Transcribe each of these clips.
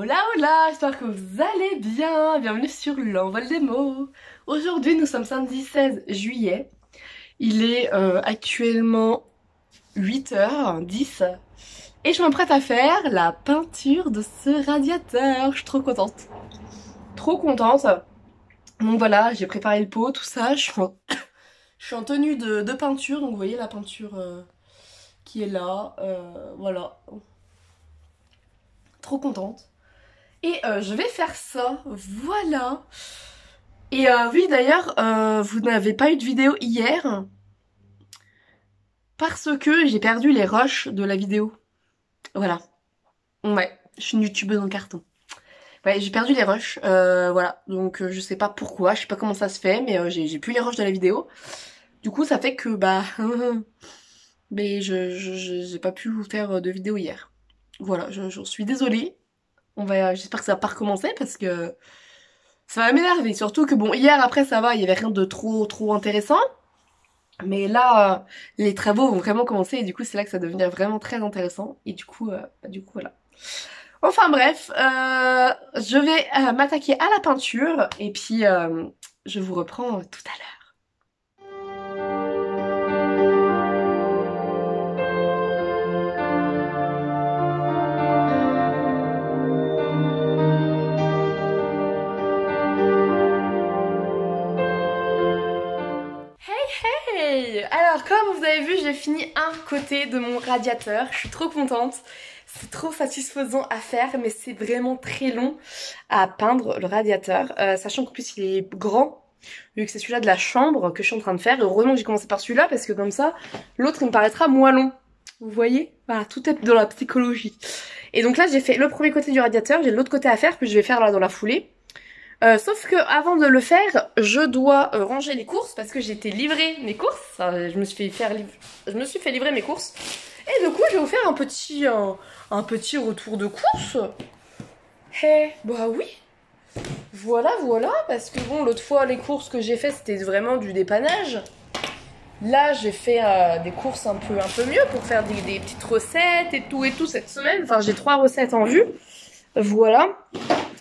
Hola hola, j'espère que vous allez bien, bienvenue sur l'envol des mots. Aujourd'hui nous sommes samedi 16 juillet, il est actuellement 8h10 et je m'apprête à faire la peinture de ce radiateur, je suis trop contente. Trop contente. Donc voilà, j'ai préparé le pot, tout ça, je suis en tenue de peinture, donc vous voyez la peinture qui est là, voilà. Trop contente. Et je vais faire ça, voilà. Et oui d'ailleurs, vous n'avez pas eu de vidéo hier parce que j'ai perdu les rushs de la vidéo. Voilà. Ouais, je suis une youtubeuse en carton. Ouais, j'ai perdu les rushs, voilà. Donc je sais pas pourquoi, je sais pas comment ça se fait, mais j'ai plus les rushs de la vidéo. Du coup ça fait que bah... mais j'ai pas pu vous faire de vidéo hier. Voilà, j'en suis désolée. J'espère que ça va pas recommencer parce que... ça va m'énerver, surtout que bon, hier après ça va, il y avait rien de trop intéressant. Mais là, les travaux vont vraiment commencer et du coup c'est là que ça va devenir vraiment très intéressant. Et du coup voilà. Enfin bref, je vais m'attaquer à la peinture et puis je vous reprends tout à l'heure. Hey! Alors comme vous avez vu, j'ai fini un côté de mon radiateur, je suis trop contente. C'est trop satisfaisant à faire, mais c'est vraiment très long à peindre le radiateur, sachant qu'en plus il est grand, vu que c'est celui-là de la chambre que je suis en train de faire. Heureusement que j'ai commencé par celui-là, parce que comme ça, l'autre il me paraîtra moins long. Vous voyez? Voilà, tout est dans la psychologie. Et donc là j'ai fait le premier côté du radiateur, j'ai l'autre côté à faire, que je vais faire là dans la foulée. Sauf que avant de le faire, je dois ranger les courses parce que j'ai été livrer mes courses. Je me suis fait livrer mes courses. Et du coup, je vais vous faire un petit retour de course. Bah oui. Voilà, parce que bon, l'autre fois, les courses que j'ai fait, c'était vraiment du dépannage. Là, j'ai fait des courses un peu mieux pour faire des petites recettes et tout cette semaine. Enfin, j'ai 3 recettes en vue. Voilà.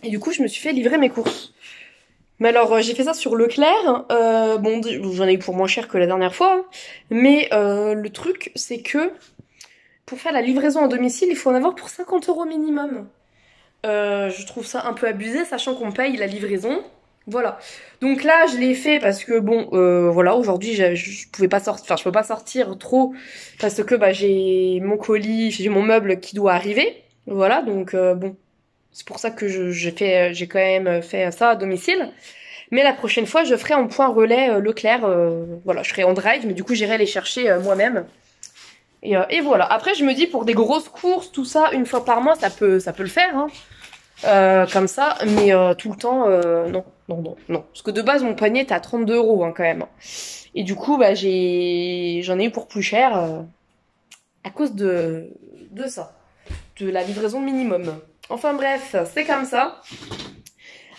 Et du coup, je me suis fait livrer mes courses. Mais alors, j'ai fait ça sur Leclerc. Bon, j'en ai eu pour moins cher que la dernière fois. Mais le truc, c'est que pour faire la livraison à domicile, il faut en avoir pour 50 € minimum. Je trouve ça un peu abusé, sachant qu'on paye la livraison. Voilà. Donc là, je l'ai fait parce que bon, voilà, aujourd'hui, je pouvais pas sortir, enfin, je peux pas sortir trop parce que bah j'ai mon colis, j'ai mon meuble qui doit arriver. Voilà, donc bon. C'est pour ça que j'ai quand même fait ça à domicile. Mais la prochaine fois, je ferai en point relais Leclerc. Voilà, je serai en drive, mais du coup, j'irai les chercher moi-même. Et voilà. Après, je me dis, pour des grosses courses, tout ça, une fois par mois, ça peut le faire. Hein. Comme ça, mais tout le temps, non. Parce que de base, mon panier est à 32 € hein, quand même. Et du coup, bah, j'en ai eu pour plus cher à cause de ça. De la livraison minimum. Enfin bref, c'est comme ça.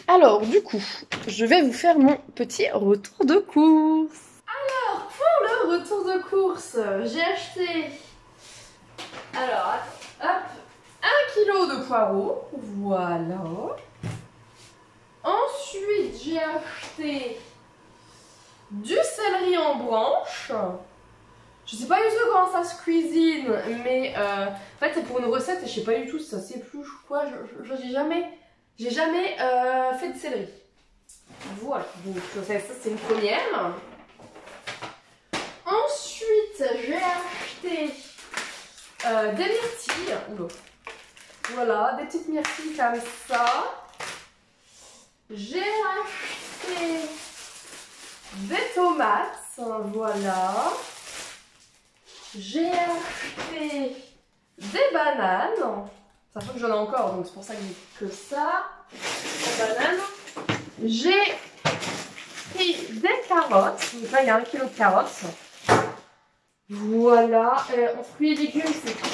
Alors, du coup, je vais vous faire mon petit retour de course. Alors, pour le retour de course, j'ai acheté... Alors, hop, 1 kg de poireaux. Voilà. Ensuite, j'ai acheté du céleri en branche. Je sais pas du tout comment ça se cuisine, mais en fait c'est pour une recette et je sais pas du tout si ça s'épluche ou quoi. J'ai jamais fait de céleri. Voilà, donc ça c'est une première. Ensuite j'ai acheté des myrtilles. Oula. Voilà, des petites myrtilles comme ça. J'ai acheté des tomates. Voilà. J'ai acheté des bananes. Sachant que j'en ai encore, donc c'est pour ça que j'ai que ça. Des bananes. J'ai pris des carottes. Donc là, il y a 1 kg de carottes. Voilà. En fruits et légumes, c'est tout.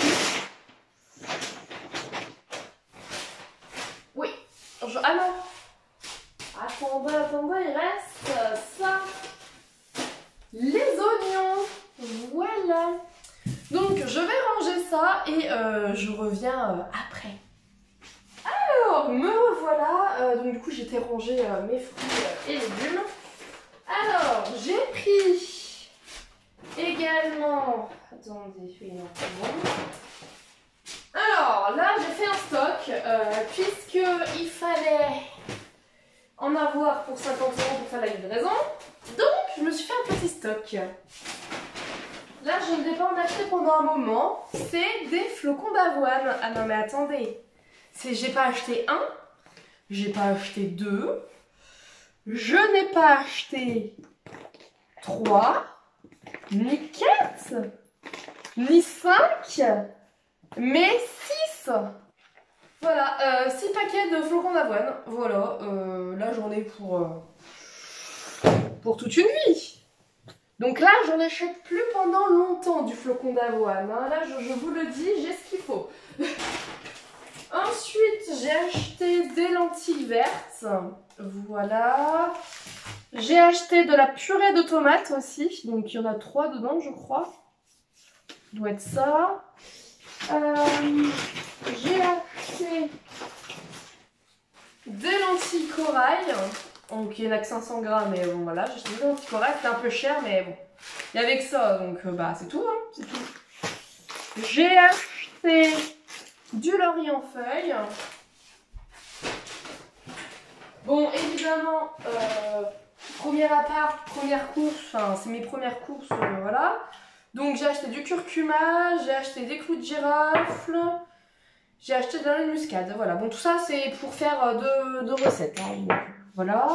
Oui. Ah non. Attendez, il reste ça. Les oignons. Voilà. Donc je vais ranger ça et je reviens après. Alors, me revoilà. Donc du coup, j'étais rangé mes fruits et légumes. Alors, j'ai pris également... Attendez, oui, non, c'est bon. Alors, là, j'ai fait un stock, puisqu'il fallait en avoir pour 50 € pour faire la livraison. Donc, je me suis fait un petit stock. Là, je ne vais pas en acheter pendant un moment. C'est des flocons d'avoine. Ah non, mais attendez. J'ai pas acheté un, j'ai pas acheté deux, je n'ai pas acheté 3, ni 4, ni 5, mais 6. Voilà, 6 paquets de flocons d'avoine. Voilà, là j'en ai pour toute une vie. Donc là, j'en achète plus pendant longtemps du flocon d'avoine. Hein. Là, je vous le dis, j'ai ce qu'il faut. Ensuite, j'ai acheté des lentilles vertes. Voilà. J'ai acheté de la purée de tomates aussi. Donc, il y en a 3 dedans, je crois. Ça doit être ça. J'ai acheté des lentilles corail. Donc, il y en a que 500 grammes, mais bon, voilà. J'ai acheté des lentilles corail. C'était un peu cher, mais bon. Il y avait que ça, donc bah, c'est tout, hein. C'est tout. J'ai acheté du laurier en feuilles. Bon, évidemment, premier appart, première course, enfin, c'est mes premières courses, voilà. Donc, j'ai acheté du curcuma, j'ai acheté des clous de girofle, j'ai acheté de la noix de muscade, voilà. Bon, tout ça, c'est pour faire deux recettes, hein. Donc, voilà.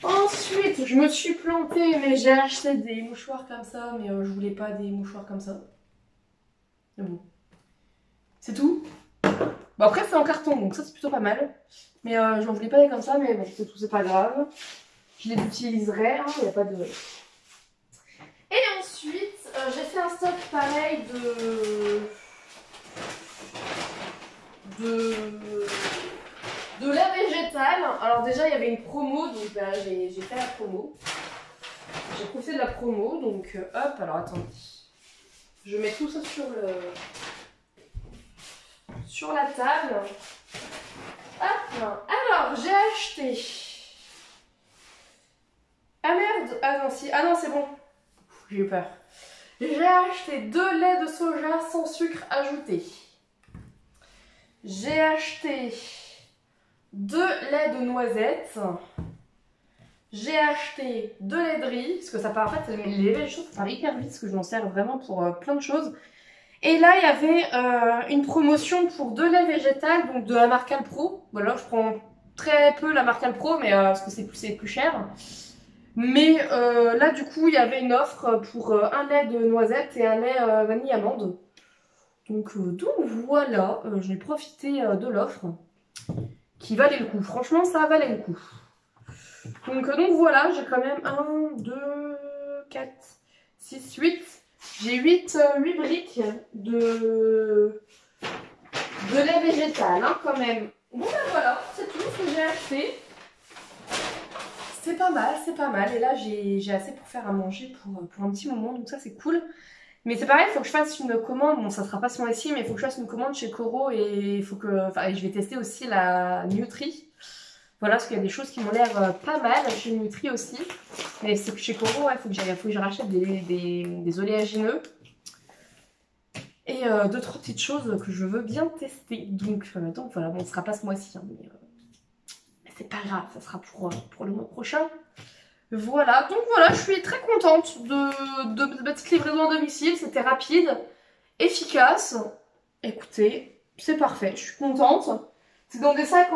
Ensuite, je me suis plantée, mais j'ai acheté des mouchoirs comme ça, mais je voulais pas des mouchoirs comme ça. Mais bon. C'est tout. Bon, après, c'est en carton, donc ça, c'est plutôt pas mal. Mais j'en voulais pas des comme ça, mais bon, c'est tout, c'est pas grave. Je les utiliserai, hein, il n'y a pas de... Et ensuite, j'ai fait un stock pareil de lait végétal. Alors déjà, il y avait une promo, donc bah, j'ai fait la promo. J'ai profité de la promo, donc hop, alors attendez. Je mets tout ça sur la table. Hop. Alors, j'ai acheté... Ah merde. Ah non, si. Ah non, c'est bon. J'ai eu peur. J'ai acheté 2 laits de soja sans sucre ajouté. J'ai acheté 2 laits de noisettes. J'ai acheté 2 laits de riz. Parce que ça part, en fait, les laits de choses, ça part hyper vite. Parce que je m'en sers vraiment pour plein de choses. Et là, il y avait une promotion pour 2 laits végétals, donc de la marque Alpro. Voilà, je prends très peu la marque Alpro, mais parce que c'est plus cher. Mais là, du coup, il y avait une offre pour un lait de noisette et un lait vanille amande. Donc voilà, j'ai profité de l'offre qui valait le coup. Franchement, ça valait le coup. Donc voilà, j'ai quand même 1, 2, 4, 6, 8. J'ai 8 briques de lait végétal, hein, quand même. Bon ben voilà, c'est tout ce que j'ai acheté. C'est pas mal, c'est pas mal. Et là, j'ai assez pour faire à manger pour un petit moment, donc ça c'est cool. Mais c'est pareil, il faut que je fasse une commande. Bon, ça sera pas ce mois-ci, mais il faut que je fasse une commande chez Coro et il faut que... Enfin, je vais tester aussi la Nutri. Voilà, parce qu'il y a des choses qui m'ont l'air pas mal chez Nutri aussi. Mais c'est que chez Coro, il faut que je rachète des oléagineux. Et 2-3 petites choses que je veux bien tester. Donc voilà, bon, ce sera pas ce mois-ci, hein, mais c'est pas grave, ça sera pour le mois prochain. Voilà, donc voilà, je suis très contente de ma petite livraison à domicile. C'était rapide, efficace. Écoutez, c'est parfait, je suis contente. C'est dans des sacs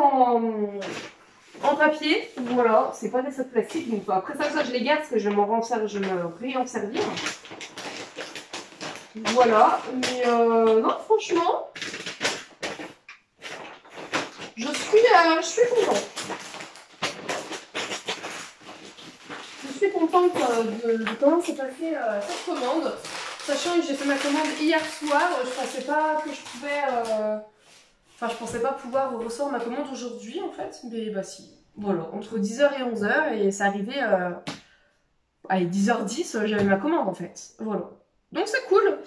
en papier, voilà, c'est pas des sacs plastiques. Donc après ça, je les garde parce que je vais me réen servir. Voilà, mais non, franchement, je suis contente. Je suis contente de comment s'est passée cette commande. Sachant que j'ai fait ma commande hier soir, je pensais pas que je pouvais... Enfin, je pensais pas pouvoir recevoir ma commande aujourd'hui en fait, mais bah si. Voilà, entre 10h et 11h, et c'est arrivé... Allez, 10h10, j'avais ma commande en fait. Voilà. Donc c'est cool.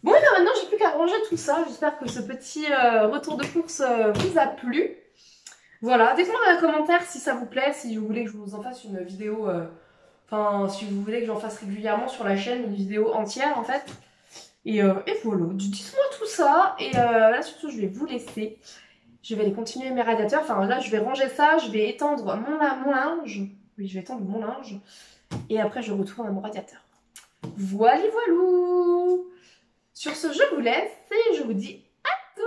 Bon, et bien maintenant, j'ai plus qu'à ranger tout ça. J'espère que ce petit retour de course vous a plu. Voilà, dites-moi dans les commentaires si ça vous plaît, si vous voulez que je vous en fasse une vidéo, enfin si vous voulez que j'en fasse régulièrement sur la chaîne, une vidéo entière en fait. Et voilà, dites-moi tout ça. Et là surtout je vais vous laisser. Je vais aller continuer mes radiateurs. Enfin là je vais ranger ça, je vais étendre mon linge. Oui, je vais étendre mon linge. Et après je retourne à mon radiateur. Voilà, voilou. Sur ce, je vous laisse et je vous dis à toutes.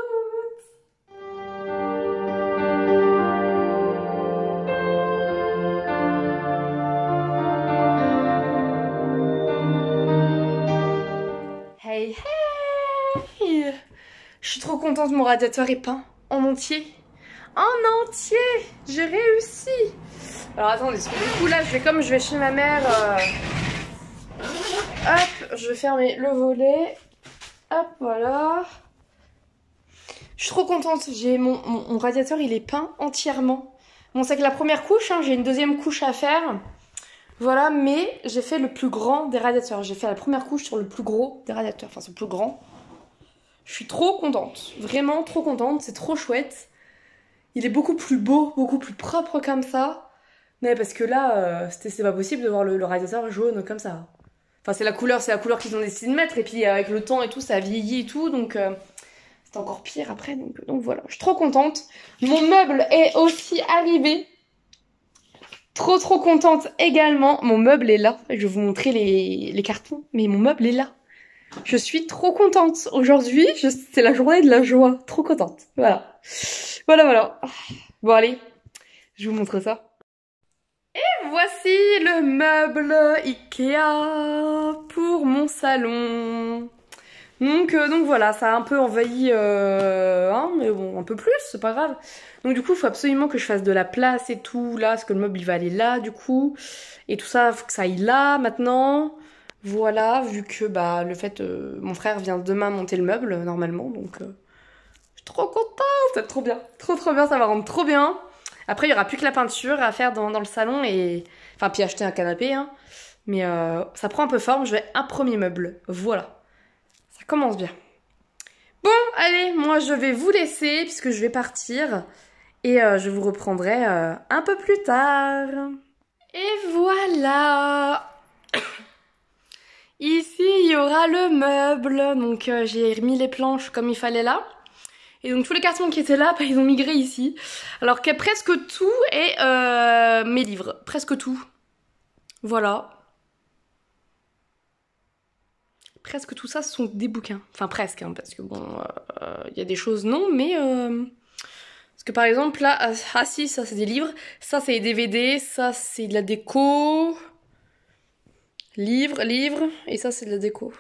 Hey hey! Je suis trop contente, mon radiateur est peint en entier. En entier! J'ai réussi! Alors attendez, parce que du coup là, je vais chez ma mère. Hop, je vais fermer le volet. Hop, voilà. Je suis trop contente. J'ai mon radiateur, il est peint entièrement. Bon, c'est que la première couche, hein, j'ai une deuxième couche à faire. Voilà, mais j'ai fait le plus grand des radiateurs. J'ai fait la première couche sur le plus gros des radiateurs. Enfin, c'est le plus grand. Je suis trop contente. Vraiment trop contente. C'est trop chouette. Il est beaucoup plus beau, beaucoup plus propre comme ça. Mais parce que là, c'est pas possible de voir le radiateur jaune comme ça. Enfin, c'est la couleur qu'ils ont décidé de mettre. Et puis, avec le temps et tout, ça a vieilli et tout. Donc, c'est encore pire après. Donc voilà, je suis trop contente. Mon meuble est aussi arrivé. Trop contente également. Mon meuble est là. Je vais vous montrer les cartons. Mais mon meuble est là. Je suis trop contente. Aujourd'hui, c'est la journée de la joie. Trop contente. Voilà. Voilà. Bon, allez. Je vous montre ça. Et voici le meuble Ikea pour mon salon. Donc voilà, ça a un peu envahi, mais bon, un peu plus, c'est pas grave. Donc du coup, il faut absolument que je fasse de la place et tout, là, parce que le meuble, il va aller là, du coup. Et tout ça, faut que ça aille là, maintenant. Voilà, vu que, le fait, mon frère vient demain monter le meuble, normalement, donc... je suis trop contente, c'est trop bien. Trop bien, ça va rendre trop bien. Après, il y aura plus que la peinture à faire dans le salon et... Enfin, puis acheter un canapé, hein. Mais ça prend un peu forme, je vais un premier meuble, voilà. Ça commence bien. Bon, allez, moi je vais vous laisser puisque je vais partir. Et je vous reprendrai un peu plus tard. Et voilà. Ici, il y aura le meuble. Donc j'ai remis les planches comme il fallait là. Et donc tous les cartons qui étaient là, ils ont migré ici. Alors que presque tout est mes livres. Presque tout. Voilà. Presque tout ça, ce sont des bouquins. Enfin, presque, hein, parce que bon, y a des choses non, mais... Parce que par exemple, là, si, ça c'est des livres, ça c'est des DVD, ça c'est de la déco... Livres, et ça c'est de la déco.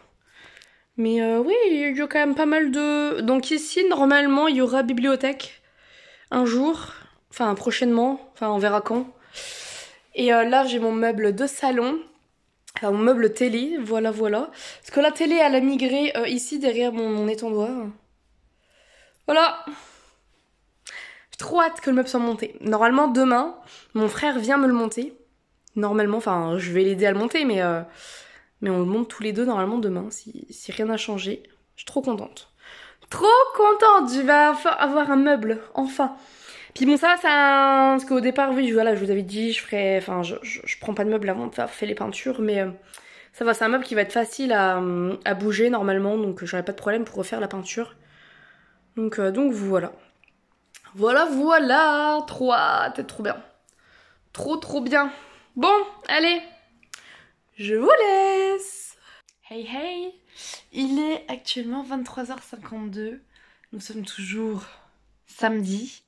Mais oui, il y a quand même pas mal de... Donc ici, normalement, il y aura bibliothèque un jour, enfin prochainement, enfin on verra quand. Et là, j'ai mon meuble de salon. Enfin, mon meuble télé, voilà. Parce que la télé, elle a migré ici, derrière mon étendoir. Voilà. J'ai trop hâte que le meuble soit monté. Normalement, demain, mon frère vient me le monter. Normalement, enfin, je vais l'aider à le monter, mais on le monte tous les deux, normalement, demain, si rien n'a changé. Je suis trop contente. Trop contente. Je vais avoir un meuble, enfin. Puis bon, ça, parce qu'au départ, oui, voilà, je vous avais dit, je prends pas de meuble avant de faire les peintures, mais ça va, c'est un meuble qui va être facile à bouger normalement, donc j'aurai pas de problème pour refaire la peinture. Donc voilà. Voilà, trop hâte, trop bien. Trop bien. Bon, allez, je vous laisse. Hey, il est actuellement 23h52. Nous sommes toujours samedi.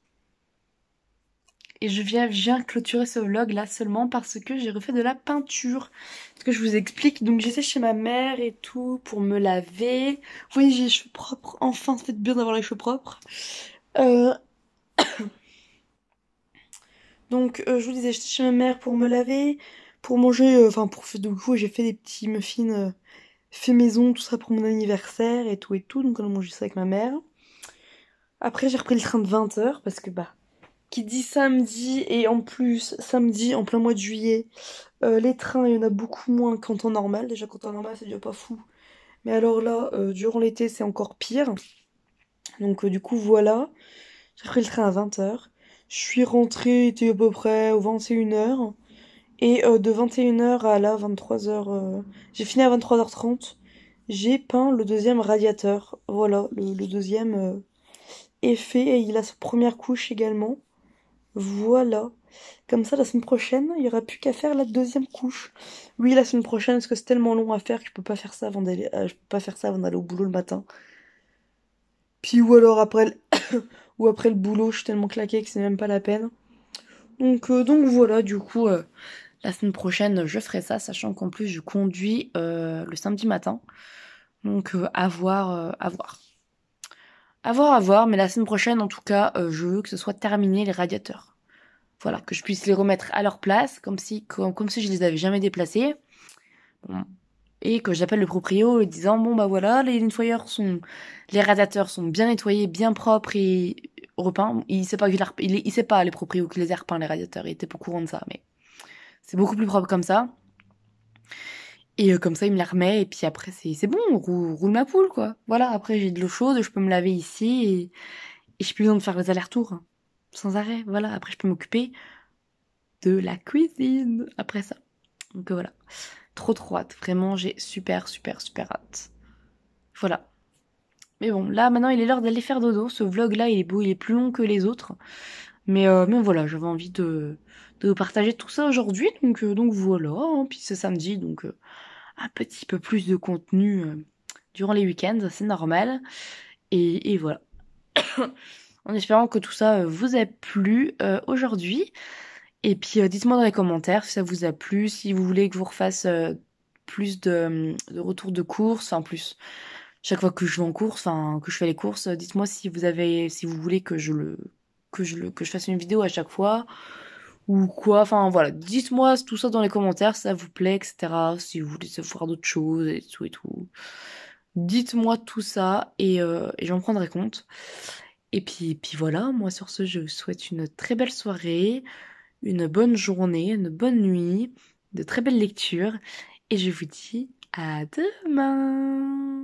Et je viens clôturer ce vlog là seulement parce que j'ai refait de la peinture. Parce que je vous explique, donc j'étais chez ma mère et tout pour me laver. Vous voyez, j'ai les cheveux propres. Enfin, c'est bien d'avoir les cheveux propres. Donc je vous disais, j'étais chez ma mère pour me laver, pour manger, du coup j'ai fait des petits muffins fait maison, tout ça pour mon anniversaire et tout. Donc on a mangé ça avec ma mère. Après j'ai repris le train de 20h parce que qui dit samedi, et en plus samedi en plein mois de juillet, les trains il y en a beaucoup moins qu'en temps normal. Déjà qu'en temps normal c'est déjà pas fou, Mais alors là, durant l'été, c'est encore pire. Donc du coup, voilà. J'ai pris le train à 20h. Je suis rentrée, il était à peu près aux 21h. Et de 21h à là, 23h, j'ai fini à 23h30. J'ai peint le deuxième radiateur. Voilà, le deuxième est fait et il a sa première couche également. Voilà. Comme ça, la semaine prochaine, il n'y aura plus qu'à faire la deuxième couche. Oui, la semaine prochaine, parce que c'est tellement long à faire que je peux pas faire ça avant d'aller, je peux pas faire ça avant d'aller au boulot le matin. Puis ou alors après ou après le boulot, je suis tellement claquée que c'est même pas la peine. Donc voilà, du coup, la semaine prochaine, je ferai ça, sachant qu'en plus, je conduis le samedi matin. Donc à voir, à voir. À voir, mais la semaine prochaine, en tout cas, je veux que ce soit terminé les radiateurs. Voilà, que je puisse les remettre à leur place, comme si je les avais jamais déplacés. Bon. Et que j'appelle le proprio en disant, bon bah voilà, les radiateurs sont bien nettoyés, bien propres et repeints. Il sait pas les proprios qui les a repeints les radiateurs, il était pas au courant de ça, mais c'est beaucoup plus propre comme ça. Et comme ça, il me la remet, et puis après, c'est bon, roule ma poule, quoi. Voilà, après, j'ai de l'eau chaude, je peux me laver ici, et j'ai plus besoin de faire les allers-retours, hein, sans arrêt. Voilà, après, je peux m'occuper de la cuisine après ça. Donc voilà, trop hâte. Vraiment, j'ai super hâte. Voilà. Mais bon, là, maintenant, il est l'heure d'aller faire dodo. Ce vlog-là, il est beau, il est plus long que les autres. Mais voilà, j'avais envie de partager tout ça aujourd'hui, donc voilà, hein. Puis c'est samedi, donc un petit peu plus de contenu durant les week-ends, c'est normal. Et voilà. En espérant que tout ça vous a plu aujourd'hui. Et puis dites-moi dans les commentaires si ça vous a plu, si vous voulez que je vous refasse plus de retours de courses, enfin plus chaque fois que je vais en course, enfin que je fais les courses, dites-moi si vous voulez que je fasse une vidéo à chaque fois ou quoi. Enfin voilà, dites-moi tout ça dans les commentaires si ça vous plaît, etc. Si vous voulez voir d'autres choses et tout et tout. Dites-moi tout ça et j'en prendrai compte. Et puis voilà, moi sur ce, je vous souhaite une très belle soirée, une bonne journée, une bonne nuit, de très belles lectures. Et je vous dis à demain!